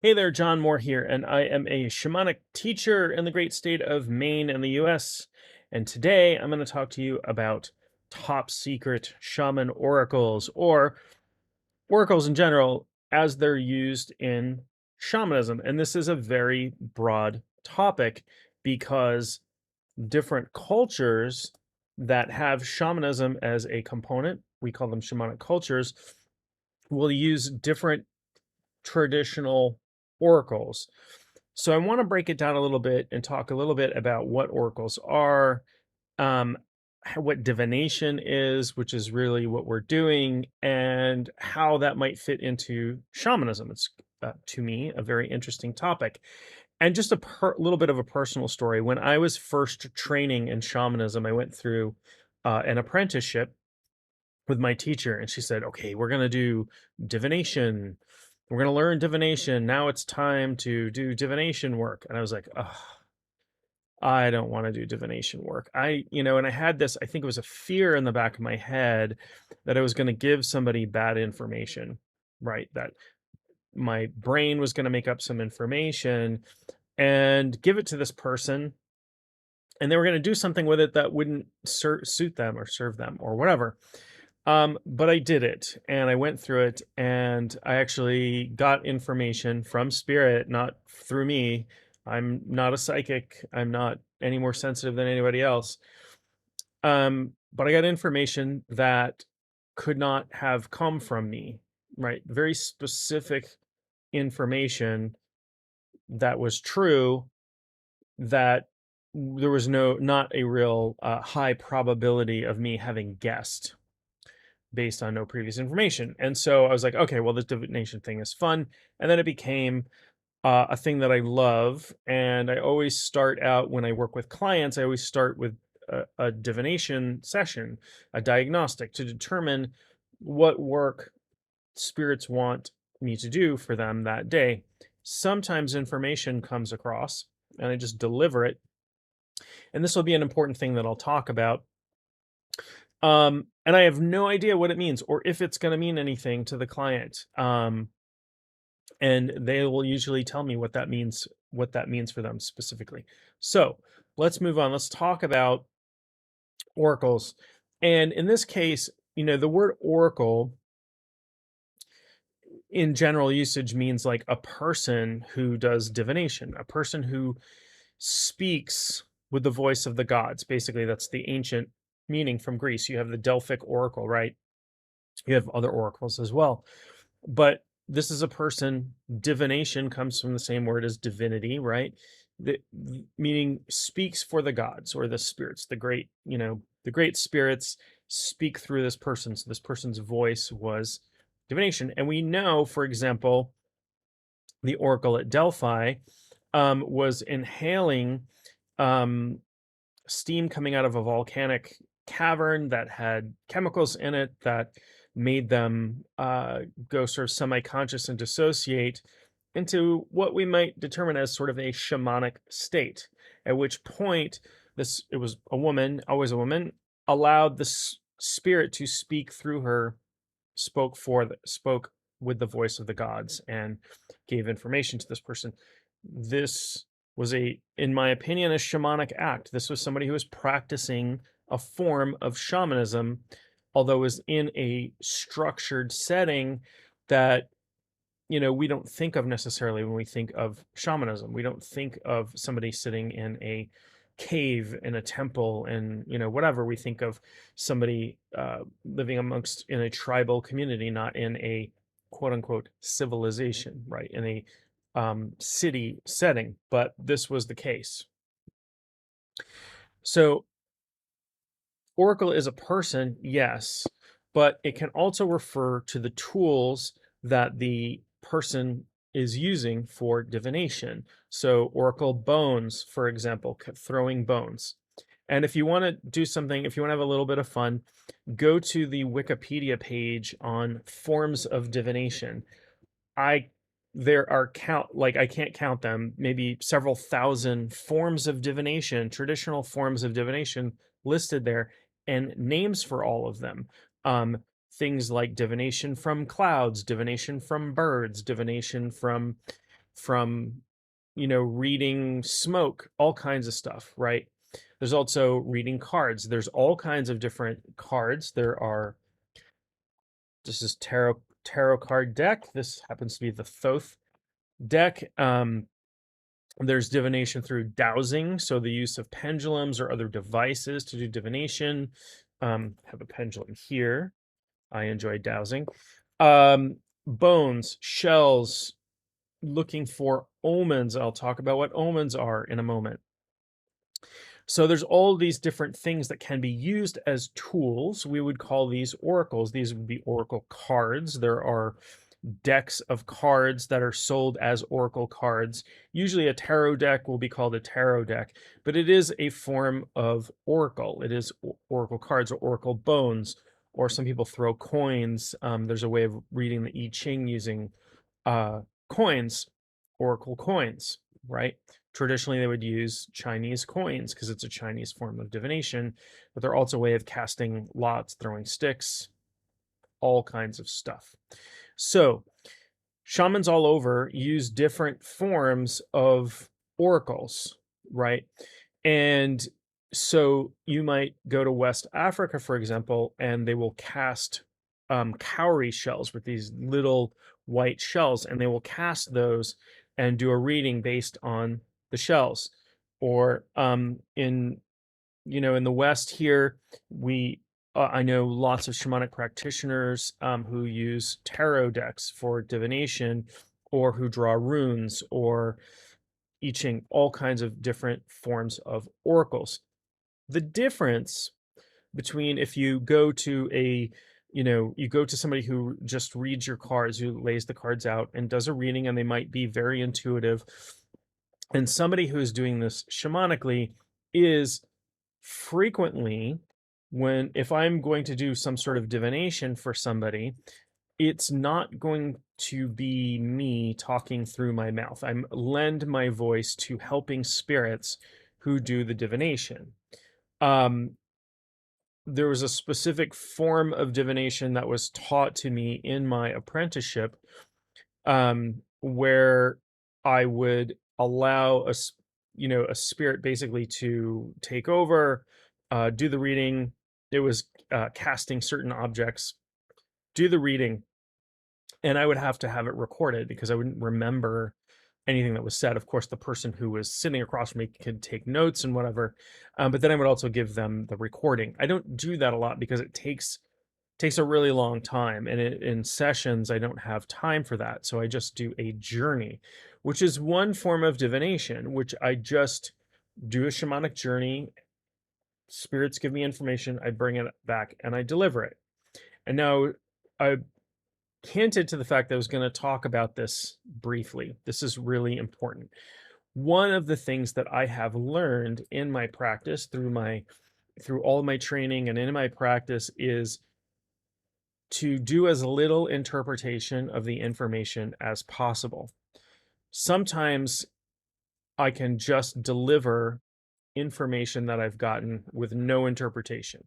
Hey there, John Moore here, and I am a shamanic teacher in the great state of Maine in the US. And today I'm going to talk to you about top secret shaman oracles, or oracles in general, as they're used in shamanism. And this is a very broad topic because different cultures that have shamanism as a component, we call them shamanic cultures, will use different traditional oracles. So I want to break it down a little bit and talk a little bit about what oracles are, um, what divination is, which is really what we're doing, and how that might fit into shamanism. It's to me a very interesting topic. And just a little bit of a personal story. When I was first training in shamanism, I went through an apprenticeship with my teacher, and she said, "Okay, we're gonna do divination. We're gonna learn divination. Now it's time to do divination work." And I was like, "Ugh, I don't want to do divination work." And I had this, I think it was a fear in the back of my head that I was going to give somebody bad information, right? That my brain was going to make up some information and give it to this person, and they were going to do something with it that wouldn't suit them or serve them or whatever. But I did it, and I went through it, and I actually got information from spirit, not through me. I'm not a psychic. I'm not any more sensitive than anybody else. But I got information that could not have come from me, right? Very specific information that was true, that there was not a real high probability of me having guessed based on no previous information. And so I was like, okay, well, this divination thing is fun. And then it became a thing that I love. And I always start out when I work with clients, I always start with a divination session, a diagnostic to determine what work spirits want me to do for them that day. Sometimes information comes across and I just deliver it. And this will be an important thing that I'll talk about. And I have no idea what it means or if it's going to mean anything to the client. And they will usually tell me what that means for them specifically. So let's move on. Let's talk about oracles. And in this case, the word oracle in general usage means like a person who does divination, a person who speaks with the voice of the gods. Basically, that's the ancient meaning from Greece. You have the Delphic oracle, right? You have other oracles as well. But this is a person. Divination comes from the same word as divinity, right? The, meaning speaks for the gods or the spirits, the great spirits speak through this person. So this person's voice was divination. And we know, for example, the oracle at Delphi was inhaling um, steam coming out of a volcanic cavern that had chemicals in it that made them go sort of semi-conscious and dissociate into what we might determine as sort of a shamanic state. At which point, it was a woman, always a woman, allowed the spirit to speak through her, spoke with the voice of the gods, and gave information to this person. This was in my opinion, a shamanic act. This was somebody who was practicing a form of shamanism, although it was in a structured setting that we don't think of necessarily when we think of shamanism. We don't think of somebody sitting in a cave in a temple and whatever. We think of somebody living amongst in a tribal community, not in a quote unquote civilization, right? In a city setting. But this was the case. So oracle is a person, yes, but it can also refer to the tools that the person is using for divination. So oracle bones, for example, throwing bones. And if you want to do something, if you want to have a little bit of fun, go to the Wikipedia page on forms of divination. I there are I can't count them, maybe several thousand forms of divination, traditional forms of divination listed there, and names for all of them. Um, Things like divination from clouds, divination from birds, divination from from, reading smoke, all kinds of stuff, right? There's also reading cards. There's all kinds of different cards. This is tarot card deck. This happens to be the Thoth deck. There's divination through dowsing, so the use of pendulums or other devices to do divination. Have a pendulum here. I enjoy dowsing. Bones, shells, looking for omens. I'll talk about what omens are in a moment. So there's all these different things that can be used as tools. We would call these oracles. These would be oracle cards. There are decks of cards that are sold as oracle cards. Usually a tarot deck will be called a tarot deck, but it is a form of oracle. It is oracle cards or oracle bones, or some people throw coins. There's a way of reading the I Ching using coins, oracle coins, right? Traditionally, they would use Chinese coins because it's a Chinese form of divination, but they're also a way of casting lots, throwing sticks, all kinds of stuff. So, shamans all over use different forms of oracles, right? And so you might go to West Africa, for example, and they will cast cowrie shells with these little white shells, and they will cast those and do a reading based on the shells. Or in in the West here, we I know lots of shamanic practitioners who use tarot decks for divination, or who draw runes, or I Ching, all kinds of different forms of oracles. The difference between if you go to you go to somebody who just reads your cards, who lays the cards out and does a reading, and they might be very intuitive, and somebody who is doing this shamanically is frequently, if I'm going to do some sort of divination for somebody, it's not going to be me talking through my mouth. I lend my voice to helping spirits who do the divination. There was a specific form of divination that was taught to me in my apprenticeship, where I would allow a spirit basically to take over, do the reading. It was casting certain objects, do the reading, and I would have to have it recorded because I wouldn't remember anything that was said. Of course, the person who was sitting across from me could take notes and whatever, but then I would also give them the recording. I don't do that a lot because it takes a really long time, and in sessions I don't have time for that, so I just do a journey, which is one form of divination, which I just do a shamanic journey. Spirits give me information, I bring it back, and I deliver it. And now I hinted to the fact that I was going to talk about this briefly. This is really important. One of the things that I have learned in my practice, through all of my training and in my practice, is to do as little interpretation of the information as possible. Sometimes I can just deliver information that I've gotten with no interpretation.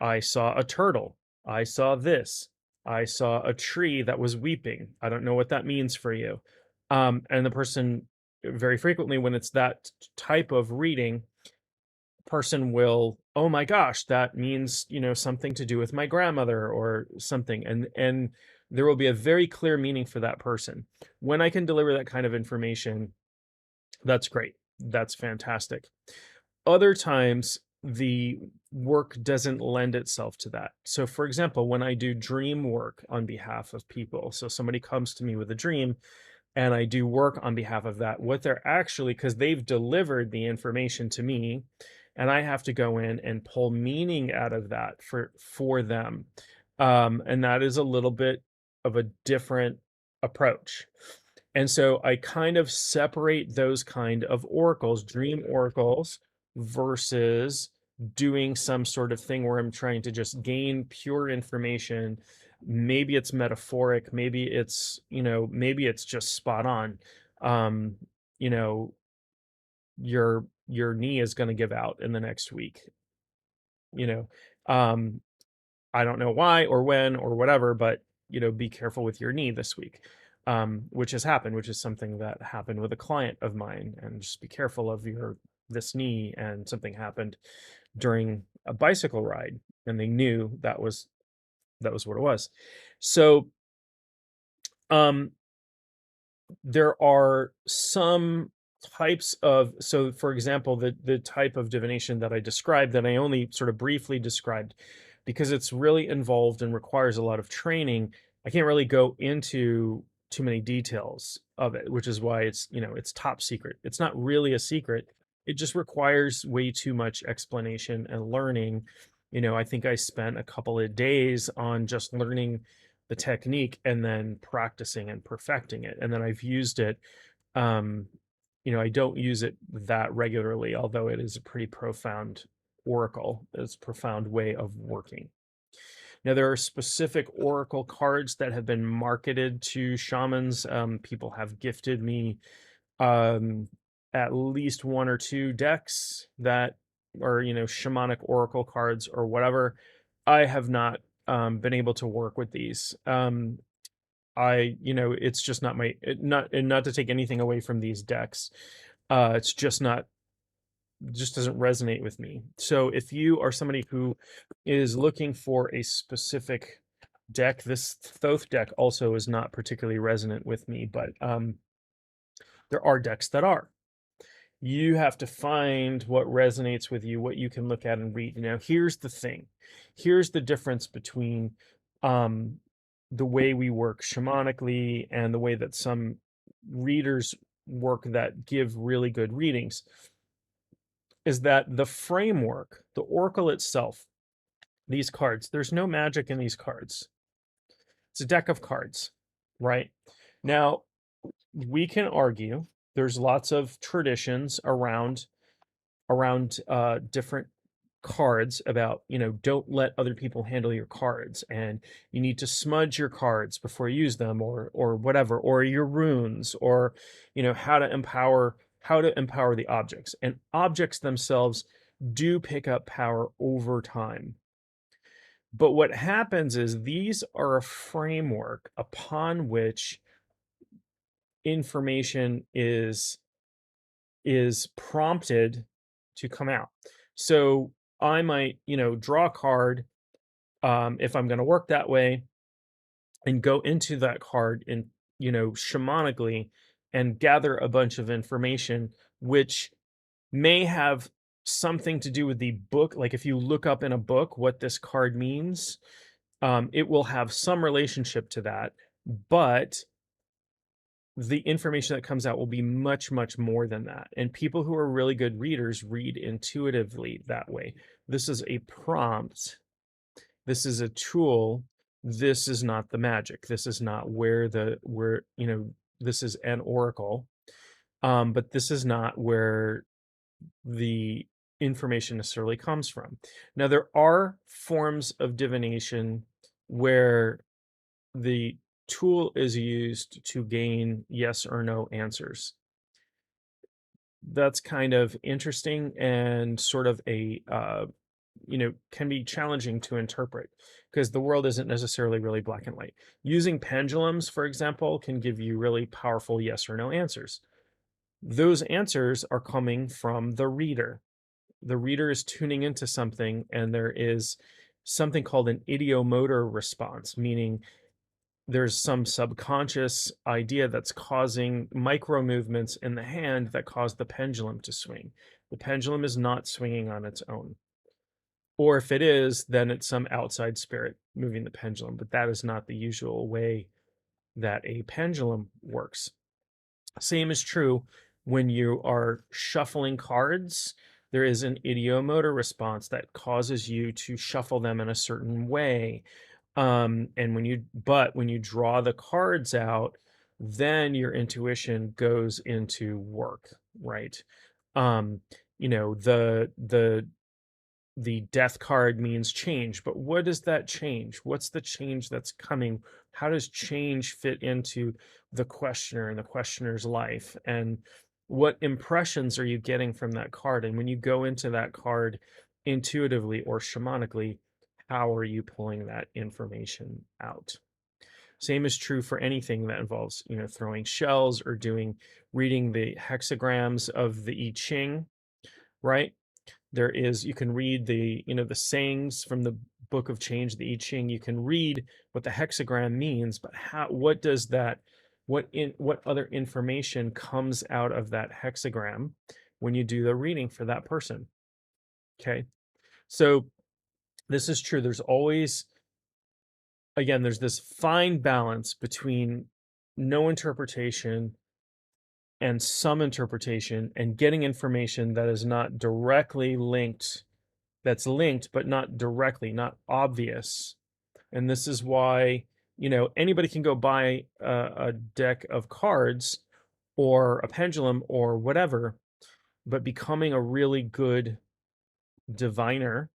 I saw a turtle. I saw this. I saw a tree that was weeping. I don't know what that means for you. And the person, very frequently, when it's that type of reading, person will, oh my gosh, that means something to do with my grandmother or something, and there will be a very clear meaning for that person. When I can deliver that kind of information, that's great, that's fantastic. Other times the work doesn't lend itself to that. So for example, when I do dream work on behalf of people, so somebody comes to me with a dream and I do work on behalf of that, what they're actually, because they've delivered the information to me, and I have to go in and pull meaning out of that for them. And that is a little bit of a different approach. And so I kind of separate those kind of oracles, dream oracles, versus doing some sort of thing where I'm trying to just gain pure information. Maybe it's metaphoric, maybe it's just spot on. Um, you know, your knee is going to give out in the next week. You know, I don't know why or when or whatever, but be careful with your knee this week. which has happened, which is something that happened with a client of mine. And just be careful of your this knee. And something happened during a bicycle ride, and they knew that was what it was. So um, there are some types of, so for example, the type of divination that I described, that I only sort of briefly described, because it's really involved and requires a lot of training. I can't really go into too many details of it, which is why it's top secret. It's not really a secret. It just requires way too much explanation and learning. I think I spent a couple of days on just learning the technique and then practicing and perfecting it. And then I've used it. Um, I don't use it that regularly, although it is a pretty profound oracle. It's a profound way of working. Now, there are specific oracle cards that have been marketed to shamans. People have gifted me um, at least one or two decks that are, shamanic oracle cards or whatever. I have not been able to work with these. It's just not not to take anything away from these decks. It's just not, just doesn't resonate with me. So if you are somebody who is looking for a specific deck, this Thoth deck also is not particularly resonant with me, but there are decks that are. You have to find what resonates with you, what you can look at and read. Now, here's the thing. Here's the difference between um, the way we work shamanically and the way that some readers work that give really good readings, is that the framework, the oracle itself, these cards, there's no magic in these cards. It's a deck of cards, right? Now, we can argue there's lots of traditions around different cards about, don't let other people handle your cards, and you need to smudge your cards before you use them, or whatever, or your runes, or how to empower the objects, and objects themselves do pick up power over time. But what happens is these are a framework upon which information is prompted to come out. So I might, draw a card, if I'm going to work that way, and go into that card and, shamanically, and gather a bunch of information, which may have something to do with the book. Like if you look up in a book what this card means, it will have some relationship to that, but the information that comes out will be much, much more than that. And people who are really good readers read intuitively that way. This is a prompt. This is a tool. This is not the magic. This is not this is an oracle. But this is not where the information necessarily comes from. Now, there are forms of divination where the tool is used to gain yes or no answers. That's kind of interesting and sort of can be challenging to interpret, because the world isn't necessarily really black and white. Using pendulums, for example, can give you really powerful yes or no answers. Those answers are coming from the reader. The reader is tuning into something, and there is something called an ideomotor response, meaning there's some subconscious idea that's causing micro movements in the hand that cause the pendulum to swing. The pendulum is not swinging on its own. Or if it is, then it's some outside spirit moving the pendulum, but that is not the usual way that a pendulum works. Same is true when you are shuffling cards. There is an ideomotor response that causes you to shuffle them in a certain way. And when you draw the cards out, then your intuition goes into work, right? Um, the death card means change, but what is that change? What's the change that's coming? How does change fit into the questioner and the questioner's life? And what impressions are you getting from that card? And when you go into that card intuitively or shamanically, how are you pulling that information out? Same is true for anything that involves, throwing shells or reading the hexagrams of the I Ching, right? You can read the sayings from the Book of Change, the I Ching. You can read what the hexagram means, but what other information comes out of that hexagram when you do the reading for that person? Okay. So this is true. There's this fine balance between no interpretation and some interpretation, and getting information that is not directly linked, that's linked but not directly, not obvious. And this is why, anybody can go buy a deck of cards or a pendulum or whatever, but becoming a really good diviner,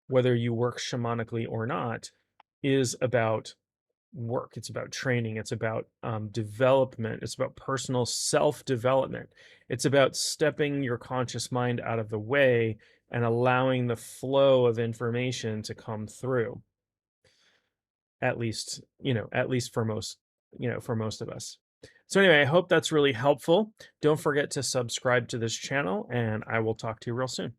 whether you work shamanically or not, is about work. It's about training. It's about development. It's about personal self-development. It's about stepping your conscious mind out of the way and allowing the flow of information to come through. At least for most of us. So anyway, I hope that's really helpful. Don't forget to subscribe to this channel, and I will talk to you real soon.